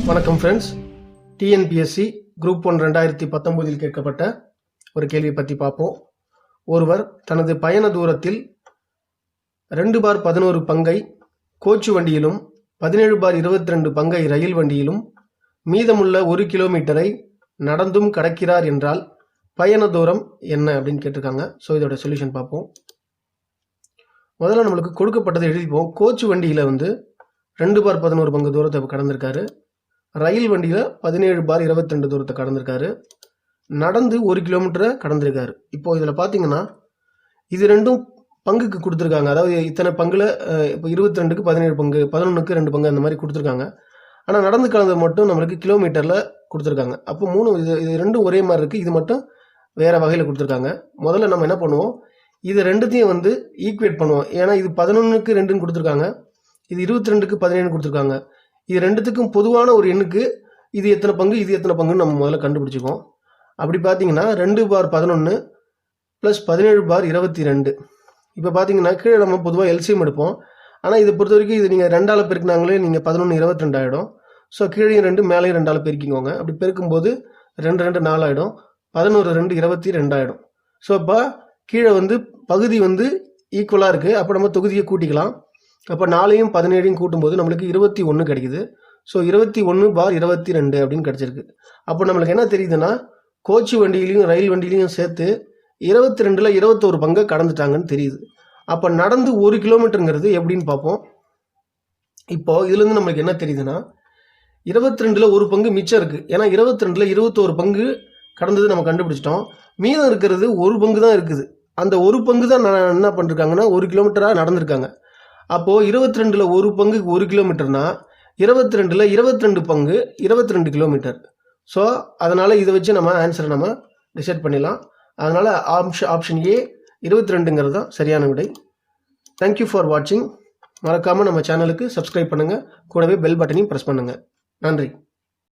வணக்கம் friends. TNPSC group 1 2019 கேட்கப்பட்ட ஒரு கேள்வியை பற்றி பார்ப்போம். ஒருவர் தனது பயண தூரத்தில் 2/11 பங்கை கோச்சு வண்டியிலும் 17/22 பங்கை ரயில் வண்டியிலும் மீதமுள்ள 1 கிலோமீட்டரை நடந்தும் கடக்கிறார் என்றால் பயண தூரம் என்ன அப்படின்னு கேட்டிருக்காங்க. ஸோ இதோட சொல்யூஷன் பார்ப்போம். முதல்ல நம்மளுக்கு கொடுக்கப்பட்டதை எழுதிப்போம். கோச்சு வண்டியில் 2/11 பங்கு தூரத்தை கடந்திருக்காரு. ரயில் வண்டியில் 17/22 தூரத்தை கடந்திருக்காரு. நடந்து 1 கிலோமீட்டரை கடந்திருக்காரு. இப்போ இதில் பார்த்தீங்கன்னா இது ரெண்டும் பங்குக்கு கொடுத்துருக்காங்க. அதாவது இத்தனை பங்குல இப்போ 22க்கு 17 பங்கு, 11க்கு 2 பங்கு அந்த மாதிரி கொடுத்துருக்காங்க. ஆனால் நடந்து கலந்தது மட்டும் நம்மளுக்கு கிலோமீட்டரில் கொடுத்துருக்காங்க. அப்போ இது ரெண்டும் ஒரே மாதிரி இருக்குது. இது மட்டும் வேறு வகையில் கொடுத்துருக்காங்க. முதல்ல நம்ம என்ன பண்ணுவோம், இது ரெண்டுத்தையும் ஈக்குவேட் பண்ணுவோம். ஏன்னா இது 11க்கு 2ன்னு கொடுத்துருக்காங்க, இது 22க்கு 17 கொடுத்துருக்காங்க. இது ரெண்டுத்துக்கும் பொதுவான ஒரு எண்ணுக்கு இது எத்தனை பங்கு இது எத்தனை பங்குன்னு நம்ம முதல்ல கண்டுபிடிச்சிக்கோம். அப்படி பார்த்தீங்கன்னா 2/11 + 17/22. இப்போ பார்த்தீங்கன்னா கீழே நம்ம பொதுவாக எல்சிஎம் எடுப்போம். ஆனால் இதை பொறுத்த வரைக்கும் இது நீங்கள் 2ஆல் பெருக்கினாங்களே நீங்கள் 11 22 ஆகிடும். ஸோ கீழே 2 மேலேயும் 2ஆல் பெருக்கிக்கோங்க. அப்படி பெருக்கும்போது 2 2 4 ஆகிடும். 11 2 22 ஆகிடும். ஸோ இப்போ கீழே பகுதி ஈக்குவலாக இருக்குது. அப்போ நம்ம தொகுதியை கூட்டிக்கலாம். அப்போ 4யும் 17யும் கூட்டும்போது நம்மளுக்கு 21 கிடைக்குது. ஸோ 21/22 அப்படின்னு கிடச்சிருக்கு. அப்போ நம்மளுக்கு என்ன தெரியுதுன்னா, கோச்சு வண்டியிலையும் ரயில் வண்டியிலையும் சேர்த்து 22ல் 21 பங்கை கடந்துட்டாங்கன்னு தெரியுது. அப்போ நடந்து 1 கிலோமீட்டருங்கிறது எப்படின்னு பார்ப்போம். இப்போ இதுலேருந்து நம்மளுக்கு என்ன தெரியுதுன்னா, 22ல் 1 பங்கு மிச்சம் இருக்குது. ஏன்னா 22ல் 21 பங்கு கடந்தது நம்ம கண்டுபிடிச்சிட்டோம். மீதம் இருக்கிறது 1 பங்கு தான் இருக்குது. அந்த 1 பங்கு தான் என்ன பண்ணிருக்காங்கன்னா 1 கிலோமீட்டராக நடந்திருக்காங்க. அப்போது 22ல் 1 பங்கு 1 கிலோமீட்டர்னா 22ல் 22 பங்கு 22 கிலோமீட்டர். ஸோ அதனால் இதை வச்சு நம்ம ஆன்சரை நம்ம டிசைட் பண்ணிடலாம். அதனால் ஆப்ஷன் ஏ 22ங்கிறது தான் சரியான விடை. தேங்க்யூ ஃபார் வாட்சிங். மறக்காமல் நம்ம சேனலுக்கு சப்ஸ்கிரைப் பண்ணுங்கள். கூடவே பெல் பட்டனையும் ப்ரெஸ் பண்ணுங்கள். நன்றி.